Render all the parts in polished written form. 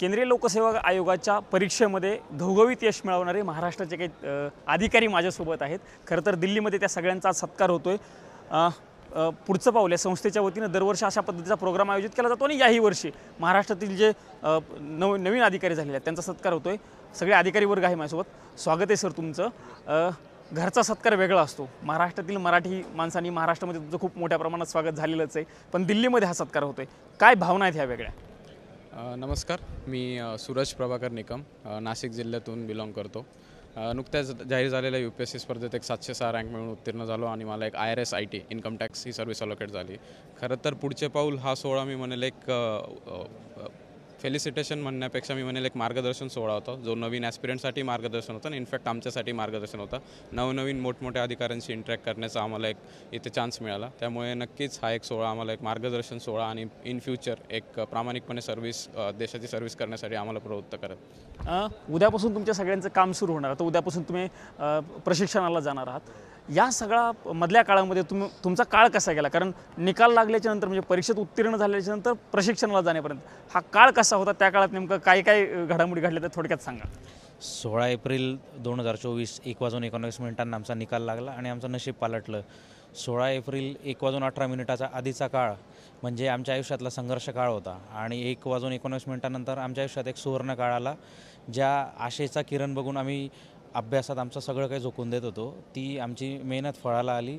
केंद्रीय लोकसेवा आयोगाच्या परीक्षेमध्ये घवघवीत यश मिळवणारे महाराष्ट्राचे काही अधिकारी माझ्यासोबत आहेत। खरं तर दिल्लीमध्ये त्या सगळ्यांचा सत्कार होतोय। पुढचं पाऊल या संस्थेच्या वतीनं दरवर्षी अशा पद्धतीचा प्रोग्राम आयोजित केला जातो आणि याही वर्षी महाराष्ट्रातील जे नवीन अधिकारी झालेले आहेत त्यांचा सत्कार होतोय। सगळे अधिकारी वर्ग आहे माझ्यासोबत। स्वागत आहे सर तुमचं। घरचा सत्कार वेगळा असतो। महाराष्ट्रातील मराठी माणसांनी महाराष्ट्रामध्ये तुमचं खूप मोठ्या प्रमाणात स्वागत झालेलंच आहे, पण दिल्लीमध्ये हा सत्कार होतोय, काय भावना आहेत ह्या वेगळ्या? नमस्कार, मी सूरज प्रभाकर निकम नाशिक जिल्ह्यातून बिलॉंग करतो। नुकत्याच जाहीर झालेल्या UPSC स्पर्धेत एक 706 रँक मिळून उत्तीर्ण झालो आणि मला एक IRS IT income tax he service allocate झाली। खरं तर पुढचे पाऊल हा सोहळा मी म्हणेल एक फेलिसिटेशन म्हणण्यापेक्षा मी म्हणेल एक मार्गदर्शन सोहळा होता, जो नवीन ॲस्पिरंटसाठी मार्गदर्शन होतं आणि इनफॅक्ट आमच्यासाठी मार्गदर्शन होता। नवनवीन मोठमोठ्या अधिकाऱ्यांशी इंटरॅक्ट करण्याचा आम्हाला एक इथे चान्स मिळाला, त्यामुळे नक्कीच हा एक सोहळा आम्हाला एक मार्गदर्शन सोहळा आणि इन फ्युचर एक प्रामाणिकपणे देशाची सर्व्हिस करण्यासाठी आम्हाला प्रवृत्त करत। उद्यापासून तुमच्या सगळ्यांचं काम सुरू होणार आहे, तर उद्यापासून तुम्ही प्रशिक्षणाला जाणार आहात। या सगळ्या मधल्या काळामध्ये तुमचा काळ कसा गेला? कारण निकाल लागल्याच्या नंतर म्हणजे परीक्षेत उत्तीर्ण झाल्याच्या नंतर प्रशिक्षणाला जाण्यापर्यंत हा काळ कसा होता? त्या काळात नेमकं काय काय घडामोडी घडल्या तर थोडक्यात सांगा। 16 एप्रिल 2024 1:19 आमचा निकाल लागला आणि आमचं नशीब पालटलं। 16 एप्रिल 1:18 आधीचा काळ म्हणजे आमच्या आयुष्यातला संघर्ष काळ होता आणि 1:19 नंतर आमच्या आयुष्यात एक सुवर्ण काळ आला, ज्या आशेचा किरण बघून आम्ही अभ्यासात आमचं सगळं काही झोकून देत होतो, ती आमची मेहनत फळाला आली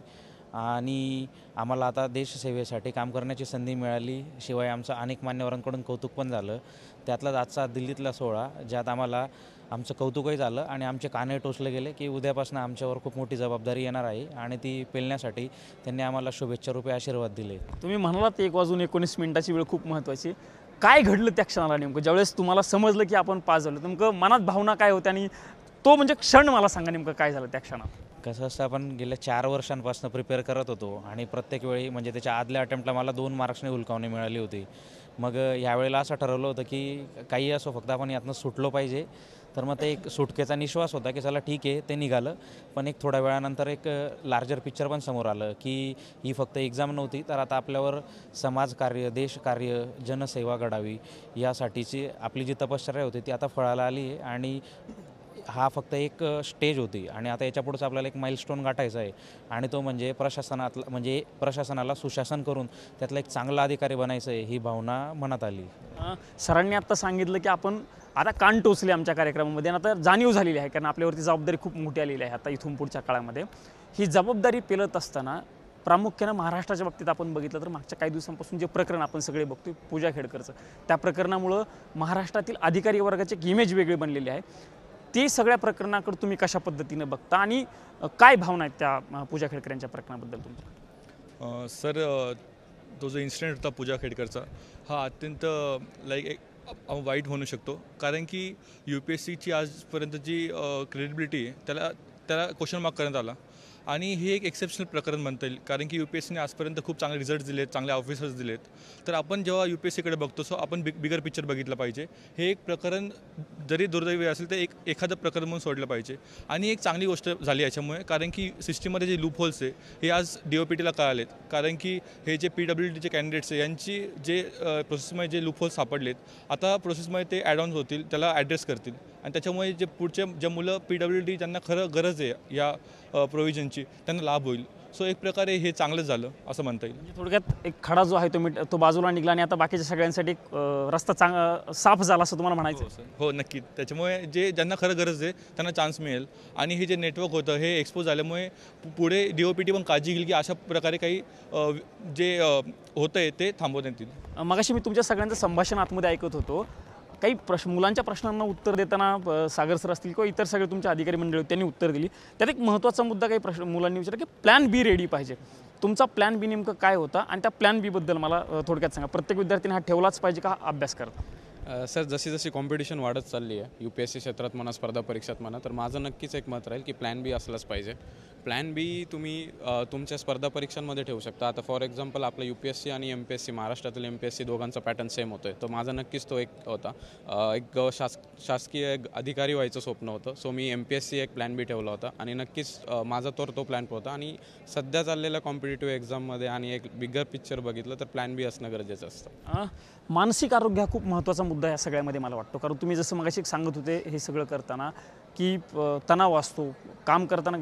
आणि आम्हाला आता देशसेवेसाठी काम करण्याची संधी मिळाली। शिवाय आमचं अनेक मान्यवरांकडून कौतुक पण झालं। त्यातलाच आजचा दिल्लीतला सोहळा, ज्यात आम्हाला आमचं कौतुकही झालं आणि आमचे कानही टोचले गेले की उद्यापासून आमच्यावर खूप मोठी जबाबदारी येणार आहे आणि ती पेलण्यासाठी त्यांनी आम्हाला शुभेच्छा रूपे आशीर्वाद दिले। तुम्ही म्हणालात 1:19 वेळ खूप महत्त्वाची। काय घडलं त्या क्षणाला नेमकं, ज्यावेळेस तुम्हाला समजलं की आपण पास झालो? नेमकं मनात भावना काय होत्या आणि तो म्हणजे क्षण मला सांगा, नेमकं काय झालं त्या क्षणात? कसं असतं, आपण गेल्या 4 वर्षांपासून प्रिपेअर करत होतो आणि प्रत्येक वेळी म्हणजे त्याच्या आदल्या अटेम्प्टला मला 2 मार्क्सने हुलकावणी मिळाली होती। मग यावेळेला असं ठरवलं होतं की काही असो, फक्त आपण यातनं सुटलो पाहिजे। तर मग ते एक सुटकेचा निश्वास होता की चला ठीक आहे, ते निघालं। पण एक थोड्या वेळानंतर एक लार्जर पिक्चर पण समोर आलं की ही फक्त एक्झाम नव्हती, तर आता आपल्यावर समाजकार्य, देशकार्य, जनसेवा घडावी यासाठीची आपली जी तपश्चर्या होती ती आता फळाला आली आहे आणि हा फक्त एक स्टेज होती आणि आता याच्यापुढचं आपल्याला एक माइलस्टोन गाठायचा आहे आणि तो म्हणजे प्रशासनाला सुशासन करून त्यातला एक चांगला अधिकारी बनायचं आहे, ही भावना मनात आली। सरांनी आत्ता सांगितलं की आपण आता कान टोचले आमच्या कार्यक्रमामध्ये आणि आता जाणीव झालेली आहे, कारण आपल्यावरती जबाबदारी खूप मोठी आलेली आहे आता इथून पुढच्या काळामध्ये। ही जबाबदारी पेलत असताना प्रामुख्यानं महाराष्ट्राच्या बाबतीत आपण बघितलं तर मागच्या काही दिवसांपासून जे प्रकरण आपण सगळे बघतोय पूजा खेडकरचं, त्या प्रकरणामुळं महाराष्ट्रातील अधिकारी वर्गाची एक इमेज वेगळी बनलेली आहे। ती सगळ्या प्रकरणाकडे तुम्ही कशा पद्धतीने बघता आणि काय भावना आहेत त्या पूजा खेडकर यांच्या प्रकरणाबद्दल तुमच्या? सर, तो जो इन्सिडेंट होता पूजा खेडकरचा, हा अत्यंत एक वाईट म्हणू शकतो, कारण की UPSCची आजपर्यंतची क्रेडिबिलिटी त्याला क्वेश्चन मार्क करण्यात आला आणि हे एक एक्सेप्शनल प्रकरण म्हणता येईल, कारण की UPSCने आजपर्यंत खूप चांगले रिझल्ट दिलेत, चांगले ऑफिसर्स दिलेत। तर आपण जेव्हा UPSCकडे बघतो सो आपण बिगर पिक्चर बघितलं पाहिजे। हे एक प्रकरण जरी दुर्दैवी असेल तर एखादं प्रकरण म्हणून सोडलं पाहिजे आणि एक चांगली गोष्ट झाली याच्यामुळे, कारण की सिस्टीममध्ये जे लूप होल्स आहे हे आज DOPTला कळालेत, कारण की हे जे PWDचे कॅन्डिडेट्स आहे यांची जे प्रोसेसमध्ये जे लूप होल्स सापडलेत, आता प्रोसेसमध्ये ते ॲड ऑन्स होतील, त्याला ॲड्रेस करतील आणि त्याच्यामुळे जे पुढचे जे मुलं PWD ज्यांना खरं गरज आहे या प्रोव्हिजनची, त्यांना लाभ होईल। सो एक प्रकारे हे चांगलं झालं असं म्हणता येईल। म्हणजे थोडक्यात एक खडा जो आहे तो बाजूला निघाला आणि आता बाकीच्या सगळ्यांसाठी रस्ता साफ झाला असं तुम्हाला म्हणायचं? हो, नक्की। त्याच्यामुळे ज्यांना खरं गरज आहे त्यांना चान्स मिळेल आणि हे जे नेटवर्क होतं हे एक्सपोज झाल्यामुळे पुढे DOPT पण काळजी घेईल की अशा प्रकारे काही जे होतं आहे ते थांबवण्यात येईल। मगाशी मी तुमच्या सगळ्यांचं संभाषण आतमध्ये ऐकत होतो, काही मुलांच्या प्रश्नांना उत्तर देताना सागर सर असतील किंवा इतर सगळे तुमच्या अधिकारी मंडळी त्यांनी उत्तर दिली। त्यात एक महत्त्वाचा मुद्दा काही मुलांनी विचारला की प्लॅन बी रेडी पाहिजे। तुमचा प्लॅन बी नेमकं काय होता आणि त्या प्लॅन बी बद्दल मला थोडक्यात सांगा। प्रत्येक विद्यार्थ्याने हा ठेवलाच पाहिजे का अभ्यास करता? सर, जशी जशी कॉम्पिटिशन वाढत चालली आहे UPSC क्षेत्रात म्हणा, स्पर्धा परीक्षात म्हणा, तर माझं नक्कीच एक मत राहील की प्लॅन बी असलाच पाहिजे। प्लॅन बी तुम्ही तुमच्या स्पर्धा परीक्षांमध्ये ठेवू शकता. आता फॉर एक्झाम्पल आपलं UPSC आणि MPSC, महाराष्ट्रातील MPSC दोघांचा पॅटर्न सेम होतोय. तर माझा नक्कीच तो एक होता. एक शासकीय अधिकारी व्हायचं स्वप्न होतं. सो मी MPSC एक प्लॅन बी ठेवला होता आणि नक्कीच माझा तो प्लॅन होता. आणि सध्या चाललेल्या कॉम्पिटेटिव्ह एक्झाममध्ये आणि एक बिगर पिक्चर बघितलं तर प्लॅन बी असणं गरजेचं असतं. मानसिक आरोग्य हा खूप महत्त्वाचा मुद्दा या सगळ्यामध्ये मला वाटतो. कारण तुम्ही जसं मगाशी सांगत होते हे सगळं करताना की तणाव असतो, काम करताना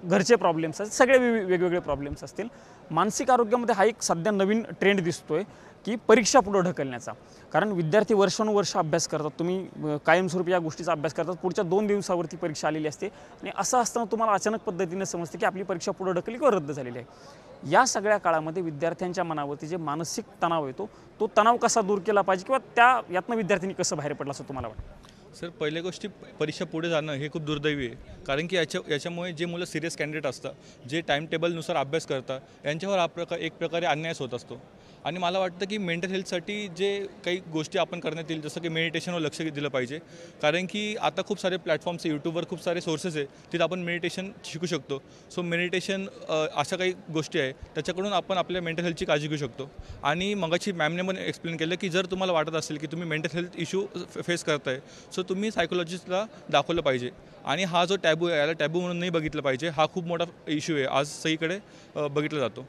घरचे प्रॉब्लेम्स आहेत, सगळे वेगवेगळे प्रॉब्लेम्स असतील. मानसिक आरोग्यामध्ये हा एक सध्या नवीन ट्रेंड दिसतोय की परीक्षा पुढं ढकलण्याचा. कारण विद्यार्थी वर्षानुवर्ष अभ्यास करतात, तुम्ही कायमस्वरूपी या गोष्टीचा अभ्यास करतात, पुढच्या 2 दिवसावरती परीक्षा आलेली असते आणि असं असताना तुम्हाला अचानक पद्धतीने समजते की आपली परीक्षा पुढं ढकलली किंवा रद्द झालेली आहे. या सगळ्या काळामध्ये विद्यार्थ्यांच्या मनावरती जे मानसिक तणाव येतो तो तणाव कसा दूर केला पाहिजे किंवा यातनं विद्यार्थ्यांनी कसं बाहेर पडलं असं तुम्हाला वाटतं? सर, पहिल्या गोष्टी परीक्षा पुढे जाणं हे खूप दुर्दैवी आहे. कारण की याच्यामुळे जे मुलं सिरियस कॅन्डिडेट असतात, जे टाईम टेबलनुसार अभ्यास करतात, यांच्यावर एक प्रकारे अन्यायच होत असतो. आणि मला वाटतं की मेंटल हेल्थसाठी जे काही गोष्टी आपण करण्यात येईल, जसं की मेडिटेशनवर लक्ष दिलं पाहिजे. कारण की आता खूप सारे प्लॅटफॉर्म्स, यूट्यूबवर खूप सारे सोर्सेस आहे, तिथे आपण मेडिटेशन शिकू शकतो. सो मेडिटेशन अशा काही गोष्टी आहे त्याच्याकडून आपण आपल्या मेंटल हेल्थची काळजी घेऊ शकतो. आणि मगाशी मॅमने पण एक्सप्लेन केलं की जर तुम्हाला वाटत असेल की तुम्ही मेंटल हेल्थ इश्यू फेस करताय, सो तुम्ही सायकोलॉजिस्टला दाखवलं पाहिजे. आणि हा जो टॅबू आहे याला टॅबू म्हणून नाही बघितलं पाहिजे. हा खूप मोठा इश्यू आहे, आज सगळीकडे बघितला जातो.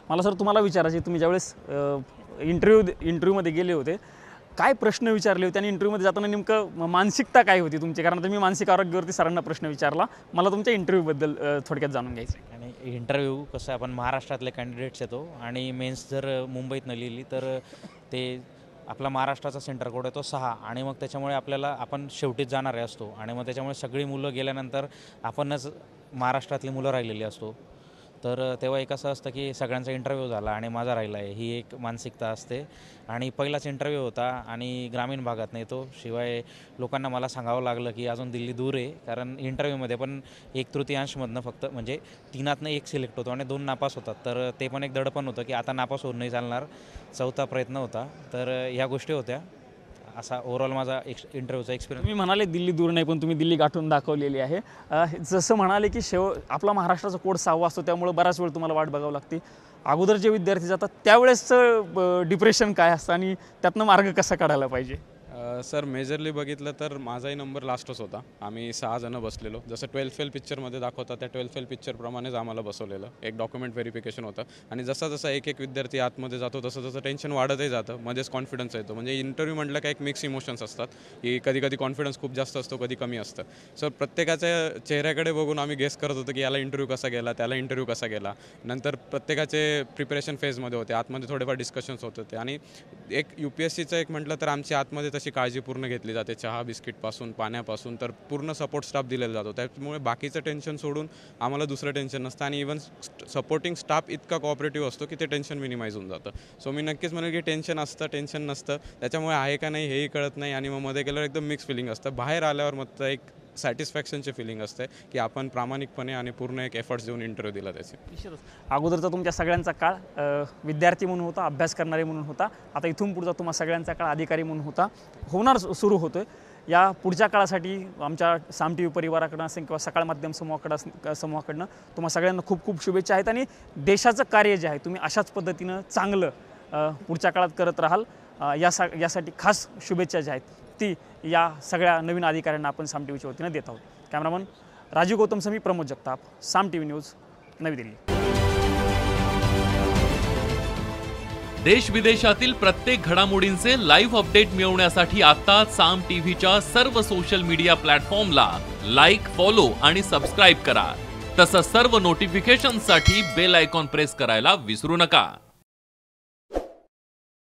मला सर तुम्हाला विचारायचे, तुम्ही ज्यावेळेस इंटरव्ह्यूमध्ये गेले होते, काय प्रश्न विचारले होते आणि इंटरव्ह्यूमध्ये जाताना नेमकं मानसिकता काय होती तुमची? कारण आता मी मानसिक आरोग्यावरती सरांना प्रश्न विचारला, मला तुमच्या इंटरव्ह्यूबद्दल थोडक्यात जाणून घ्यायचं. आणि इंटरव्ह्यू कसं आपण महाराष्ट्रातले कॅन्डिडेट्स येतो आणि मेन्स जर मुंबईतनं लिहिली तर ते आपला महाराष्ट्राचा सेंटर कोड आहे तो 6 आणि मग त्याच्यामुळे आपण शेवटीच जाणारे असतो आणि मग त्याच्यामुळे सगळी मुलं गेल्यानंतर आपणच महाराष्ट्रातली मुलं राहिलेली असतो. तर तेव्हा एक असं असतं की सगळ्यांचा इंटरव्ह्यू झाला आणि माझा राहिला आहे, ही एक मानसिकता असते. आणि पहिलाच इंटरव्ह्यू होता आणि ग्रामीण भागात नाही तो, शिवाय लोकांना मला सांगावं लागलं की अजून दिल्ली दूर आहे. कारण इंटरव्ह्यूमध्ये पण 1/3मधनं फक्त म्हणजे 3तनं 1 सिलेक्ट होतो आणि 2 नापास होतात. तर ते पण एक दडपण होतं की आता नापास होऊन नाही चालणार, 4था प्रयत्न होता. तर ह्या गोष्टी होत्या. असा ओव्हरऑल माझा इंटरव्ह्यूचा एक्सपिरियन्स. तुम्ही म्हणाले दिल्ली दूर नाही, पण तुम्ही दिल्ली गाठून दाखवलेली आहे. जसं म्हणाले की आपला महाराष्ट्राचा कोड 6वा असतो, त्यामुळे बराच वेळ तुम्हाला वाट बघावं लागते. अगोदर जे विद्यार्थी जातात त्यावेळेसचं डिप्रेशन काय असतं आणि त्यातनं मार्ग कसा काढायला पाहिजे? सर, मेजरली बघितलं तर माझाही नंबर लास्टच होता. आम्ही 6 जणं बसलेलो. जसं 12 फेल पिक्चरमध्ये दाखवतात त्या 12 फेल पिक्चरप्रमाणेच आम्हाला बसवलेलं. एक डॉक्युमेंट व्हेरिफिकेशन होतं आणि जसा जसा एक विद्यार्थी आतमध्ये जातो तसं तसं टेन्शन वाढतही जातं, मध्येच कॉन्फिडन्स येतो. म्हणजे इंटरव्ह्यू म्हटलं का एक मिक्स इमोशन्स असतात की कधी कॉन्फिडन्स खूप जास्त असतो, कधी कमी असतं. सो प्रत्येकाच्या चेहऱ्याकडे बघून आम्ही गेस करत होतो की याला इंटरव्ह्यू कसा गेला, त्याला इंटरव्ह्यू कसा गेला. नंतर प्रत्येकाचे प्रिपरेशन फेजमध्ये होते, आतमध्ये थोडेफार डिस्कशन्स होत होते. आणि एक UPSCचं एक म्हटलं तर आमची आतमध्ये तशी काळजी पूर्ण घेतली जाते, चहा बिस्किटपासून पाण्यापासून, तर पूर्ण सपोर्ट स्टाफ दिलेला जातो. त्यामुळे बाकीचं टेन्शन सोडून आम्हाला दुसरं टेन्शन नसतं आणि इव्हन सपोर्टिंग स्टाफ इतका कोऑपरेटिव्ह असतो की ते टेन्शन मिनिमाइज होऊन जातं. सो मी नक्कीच म्हणेल की टेन्शन असतं, टेन्शन नसतं, त्याच्यामुळे आहे का नाही हेही कळत नाही आणि मग मध्ये गेल्यावर एकदम मिक्स फिलिंग असतं. बाहेर आल्यावर मग एक सॅटिस्फॅक्शनची फिलिंग असते की आपण प्रामाणिकपणे आणि पूर्ण एक एफर्ट्स देऊन इंटरव्ह्यू दिला त्याचे. निश्चितच अगोदरचा तुमच्या सगळ्यांचा काळ विद्यार्थी म्हणून होता, अभ्यास करणारे म्हणून होता. आता इथून पुढचा तुम्हा सगळ्यांचा काळ अधिकारी म्हणून होणार सुरू होतोय. या पुढच्या काळासाठी आमच्या साम TV परिवाराकडनं असेल किंवा सकाळ माध्यम समूहाकडनं तुम्हा सगळ्यांना खूप खूप शुभेच्छा आहेत. आणि देशाचं कार्य जे आहे तुम्ही अशाच पद्धतीनं चांगलं पुढच्या काळात करत राहाल, यासाठी खास शुभेच्छा ज्या आहेत ती या सगळ्या नवीन अधिकाऱ्यांना आपण साम TVच्या वतीनं देत आहोत. कॅमेरामन राजीव गौतम समी, प्रमोद जगताप, साम TV न्यूज, नवी दिल्ली. देश विदेशातील प्रत्येक घडामोडींचे लाईव्ह अपडेट मिळवण्यासाठी आता साम टीव्हीच्या सर्व सोशल मीडिया प्लॅटफॉर्मला लाईक, फॉलो आणि सबस्क्राईब करा. तसंच सर्व नोटिफिकेशनसाठी बेल आयकॉन प्रेस करायला विसरू नका.